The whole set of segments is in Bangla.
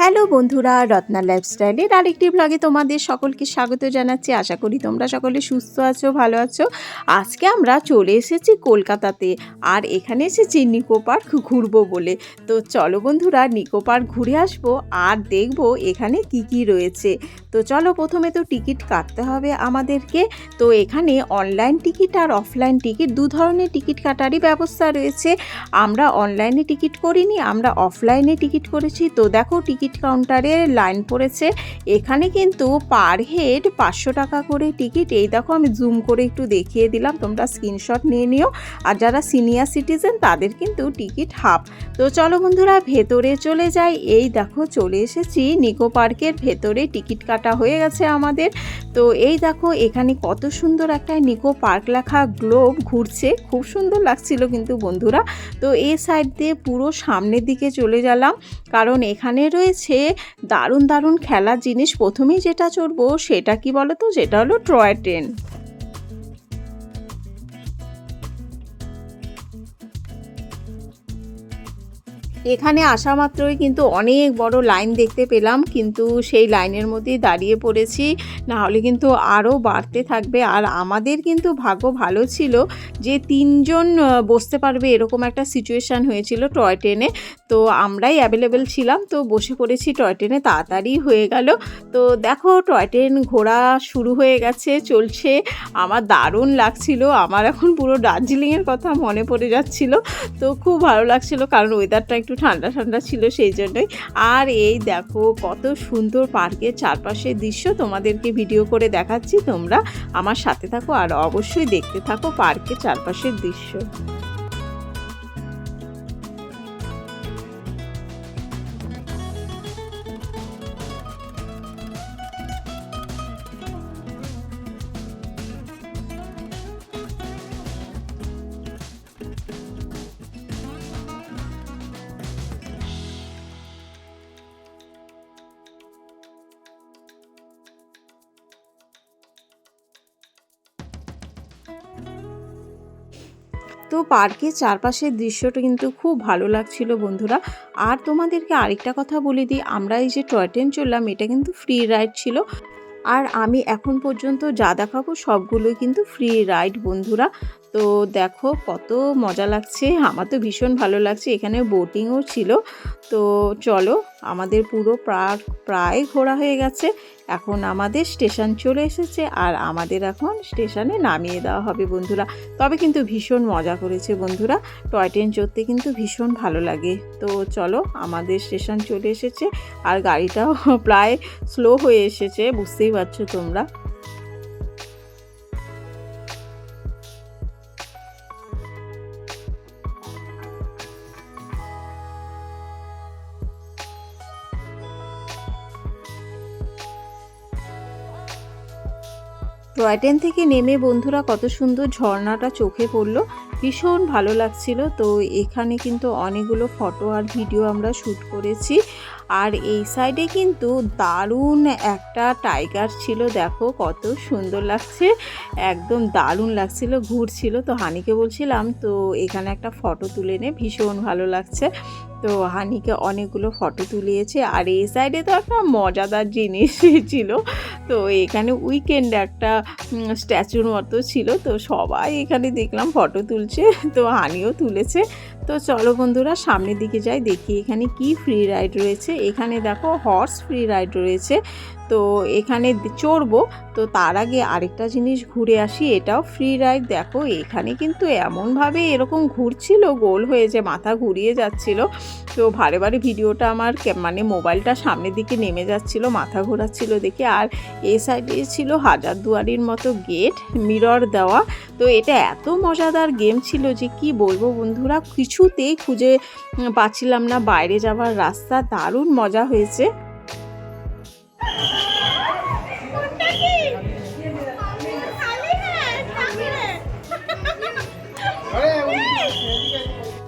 হ্যালো বন্ধুরা, রত্না লাইফস্টাইলের আরেকটি ব্লগে তোমাদের সকলকে স্বাগত জানাচ্ছি। আশা করি তোমরা সকলে সুস্থ আছো, ভালো আছো। আজকে আমরা চলে এসেছি কলকাতাতে, আর এখানে এসেছি নিকো পার্ক ঘুরবো বলে। তো চলো বন্ধুরা, নিকো পার্ক ঘুরে আসবো আর দেখবো এখানে কি কি রয়েছে। তো চলো, প্রথমে তো টিকিট কাটতে হবে আমাদেরকে। তো এখানে অনলাইন টিকিট আর অফলাইন টিকিট দু ধরনের টিকিট কাটারই ব্যবস্থা রয়েছে। আমরা অনলাইনে টিকিট করিনি, আমরা অফলাইনে টিকিট করেছি। তো দেখো, টিকিট কাউন্টারে লাইন পড়েছে। এখানে কিন্তু পার হেড 500 টাকা করে টিকিট। এই দেখো, আমি জুম করে একটু দেখিয়ে দিলাম, তোমরা স্ক্রিনশট নিয়ে নিও। আর যারা সিনিয়র সিটিজেন তাদের কিন্তু টিকিট হাফ। তো চলো বন্ধুরা, ভেতরে চলে যাই। এই দেখো, চলে এসেছি নিকো পার্কের ভেতরে। টিকিট কাটা হয়ে গেছে আমাদের। তো এই দেখো, এখানে কত সুন্দর একটা নিকো পার্ক লেখা গ্লোব ঘুরছে, খুব সুন্দর লাগছিল কিন্তু বন্ধুরা। তো এই সাইড দিয়ে পুরো সামনের দিকে চলে গেলাম, কারণ এখানে রয়েছে দারুণ দারুণ খেলার জিনিস। প্রথমেই যেটা চড়বো সেটা কি বলো তো, যেটা হলো টয় ট্রেন। এখানে আসা মাত্রই কিন্তু অনেক বড় লাইন দেখতে পেলাম, কিন্তু সেই লাইনের মধ্যেই দাঁড়িয়ে পড়েছি, না হলে কিন্তু আরও বাড়তে থাকবে। আর আমাদের কিন্তু ভাগ্য ভালো ছিল যে 3 জন বসতে পারবে এরকম একটা সিচুয়েশান হয়েছিল টয় ট্রেনে। তো আমরাই অ্যাভেলেবেল ছিলাম, তো বসে পড়েছি টয় ট্রেনে, তাড়াতাড়ি হয়ে গেল। তো দেখো, টয় ট্রেন ঘোরা শুরু হয়ে গেছে, চলছে। আমার দারুণ লাগছিল, আমার এখন পুরো দার্জিলিংয়ের কথা মনে পড়ে যাচ্ছিল। তো খুব ভালো লাগছিল, কারণ ওয়েদারটা একটু ঠান্ডা ঠান্ডা ছিল সেই জন্যই। আর এই দেখো, কত সুন্দর পার্কের চারপাশের দৃশ্য তোমাদেরকে ভিডিও করে দেখাচ্ছি। তোমরা আমার সাথে থাকো আর অবশ্যই দেখতে থাকো পার্কের চারপাশের দৃশ্য। তো পার্কের চারপাশের দৃশ্যটা কিন্তু খুব ভালো লাগছিল বন্ধুরা। আর তোমাদেরকে আরেকটা কথা বলে দিই, আমরা এই যে টয় ট্রেন চললাম, এটা কিন্তু ফ্রি রাইড ছিল। আর আমি এখন পর্যন্ত যা দেখাবো সবগুলোই কিন্তু ফ্রি রাইড বন্ধুরা। তো দেখো, কত মজা লাগছে, আমার তো ভীষণ ভালো লাগছে। এখানে বোটিংও ছিল। তো চলো, আমাদের পুরো প্রায় ঘোরা হয়ে গেছে। এখন আমাদের স্টেশন চলে এসেছে, আর আমাদের এখন স্টেশনে নামিয়ে দেওয়া হবে বন্ধুরা। তবে কিন্তু ভীষণ মজা করেছে বন্ধুরা, টয় ট্রেন চড়তে কিন্তু ভীষণ ভালো লাগে। তো চলো, আমাদের স্টেশন চলে এসেছে, আর গাড়িটাও প্রায় স্লো হয়ে এসেছে, বুঝতেই পারছো তোমরা। টয় ট্রেন থেকে নেমে বন্ধুরা কত সুন্দর ঝর্ণাটা চোখে পড়লো, ভীষণ ভালো লাগছিল। তো এখানে কিন্তু অনেকগুলো ফটো আর ভিডিও আমরা শ্যুট করেছি। আর এই সাইডে কিন্তু দারুণ একটা টাইগার ছিল, দেখো কত সুন্দর লাগছে, একদম দারুণ লাগছিল, ঘুরছিল। তো হানিকে বলছিলাম, তো এখানে একটা ফটো তুলে নে, ভীষণ ভালো লাগছে। তো হানিকে অনেকগুলো ফটো তুলিয়েছে। আর এই সাইডে তো একটা মজাদার জিনিস ছিল, তো এখানে উইকেন্ড একটা স্ট্যাচুর মতো ছিল, তো সবাই এখানে দেখলাম ফটো তুলছে, তো হানিও তুলেছে। তো চলো বন্ধুরা, সামনের দিকে যাই, দেখি এখানে কি ফ্রি রাইড রয়েছে। এখানে দেখো, হর্স ফ্রি রাইড রয়েছে, তো এখানে চড়বো। তো তার আগে আরেকটা জিনিস ঘুরে আসি, এটাও ফ্রি রাইড। দেখো, এখানে কিন্তু এমনভাবে এরকম ঘুরছিল, গোল হয়ে যে মাথা ঘুরিয়ে যাচ্ছিল। তো বারে বারে ভিডিওটা আমার মানে মোবাইলটা সামনের দিকে নেমে যাচ্ছিল, মাথা ঘোরাচ্ছিল দেখে। আর এই সাইডে ছিল হাজারদুয়ারির মতো গেট, মিরর দেওয়া। তো এটা এত মজাদার গেম ছিল যে কি বলবো বন্ধুরা, কিছুতেই খুঁজে পাচ্ছিলাম না বাইরে যাওয়ার রাস্তা। দারুণ মজা হয়েছে।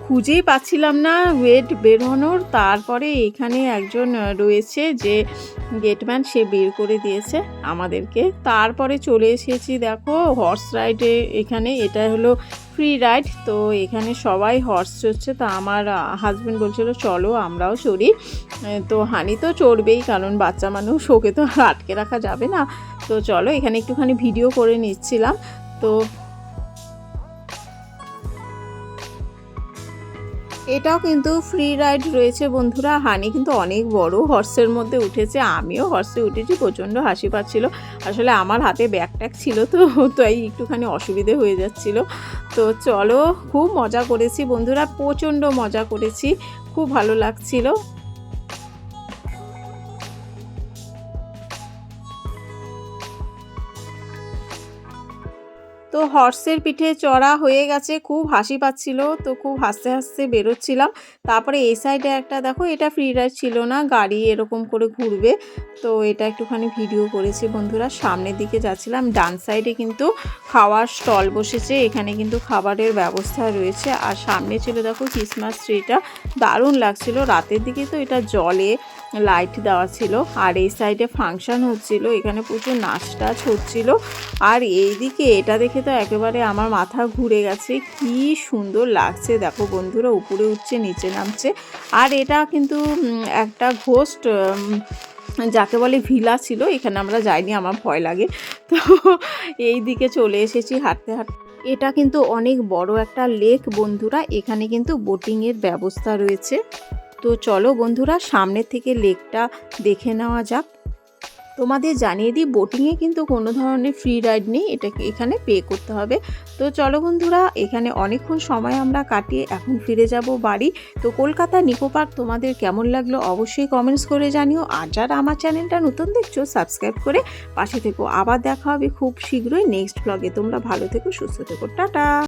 খুঁজেই পাচ্ছিলাম না ওয়েট বেরোনোর। তারপরে এখানে একজন রয়েছে যে গেটম্যান, সে বের করে দিয়েছে আমাদেরকে। তারপরে চলে এসেছি দেখো হর্স রাইডে। এখানে এটা হলো ফ্রি রাইড, তো এখানে সবাই হর্স চড়ছে। তা আমার হাজব্যান্ড বলছিল চলো আমরাও চড়ি। তো হানি তো চড়বেই, কারণ বাচ্চা মানুষ, ওকে তো আর আটকে রাখা যাবে না। তো চলো এখানে একটুখানি ভিডিও করে নিচ্ছিলাম। তো এটাও কিন্তু ফ্রি রাইড রয়েছে বন্ধুরা। হানি কিন্তু অনেক বড় হর্সের মধ্যে উঠেছে, আমিও হর্সে উঠেছি, প্রচণ্ড হাসি পাচ্ছিল। আসলে আমার হাতে ব্যাগ ট্যাগ ছিল তো, তাই একটুখানি অসুবিধে হয়ে যাচ্ছিল। তো চলো, খুব মজা করেছি বন্ধুরা, প্রচণ্ড মজা করেছি, খুব ভালো লাগছিল। তো হর্সের পিঠে চড়া হয়ে গেছে, খুব হাসি পাচ্ছিল, তো খুব হাসতে হাসতে বেরোচ্ছিলাম। তারপরে এই সাইডে একটা দেখো, এটা ফ্রি রাইড ছিল না, গাড়ি এরকম করে ঘুরবে। তো এটা একটুখানি ভিডিও করেছি বন্ধুরা। সামনের দিকে যাচ্ছিলাম, ডান সাইডে কিন্তু খাওয়ার স্টল বসেছে, এখানে কিন্তু খাবারের ব্যবস্থা রয়েছে। আর সামনে ছিল দেখো ক্রিসমাস ট্রিটা, দারুণ লাগছিল। রাতের দিকে তো এটা জলে লাইট দেওয়া ছিল। আর এই সাইডে ফাংশন হচ্ছিল, এখানে প্রচুর নাচ টাচ হচ্ছিল। আর এইদিকে এটা দেখে তো একেবারে আমার মাথা ঘুরে গেছে, কি সুন্দর লাগছে দেখো বন্ধুরা, উপরে উঠছে নিচে নামছে। আর এটা কিন্তু একটা ঘোস্ট, যাকে বলে ভিলা ছিল, এখানে আমরা যাইনি, আমার ভয় লাগে। তো এই দিকে চলে এসেছি হাঁটতে হাঁটতে। এটা কিন্তু অনেক বড় একটা লেক বন্ধুরা, এখানে কিন্তু বোটিংয়ের ব্যবস্থা রয়েছে। তো চলো বন্ধুরা সামনের থেকে লেকটা দেখে নেওয়া যাক। তোমাদের জানিয়ে দিই, বোটিংয়ে কিন্তু কোনো ধরনের ফ্রি রাইড নেই, এটাকে এখানে পে করতে হবে। তো চলো বন্ধুরা, এখানে অনেকক্ষণ সময় আমরা কাটিয়ে এখন ফিরে যাব বাড়ি। তো কলকাতা নিকো পার্ক তোমাদের কেমন লাগলো অবশ্যই কমেন্টস করে জানিও। আর যারা আমার চ্যানেলটা নতুন দেখছো সাবস্ক্রাইব করে পাশে থেকো। আবার দেখা হবে খুব শীঘ্রই নেক্সট ব্লগে। তোমরা ভালো থেকো, সুস্থ থেকো, টাটা।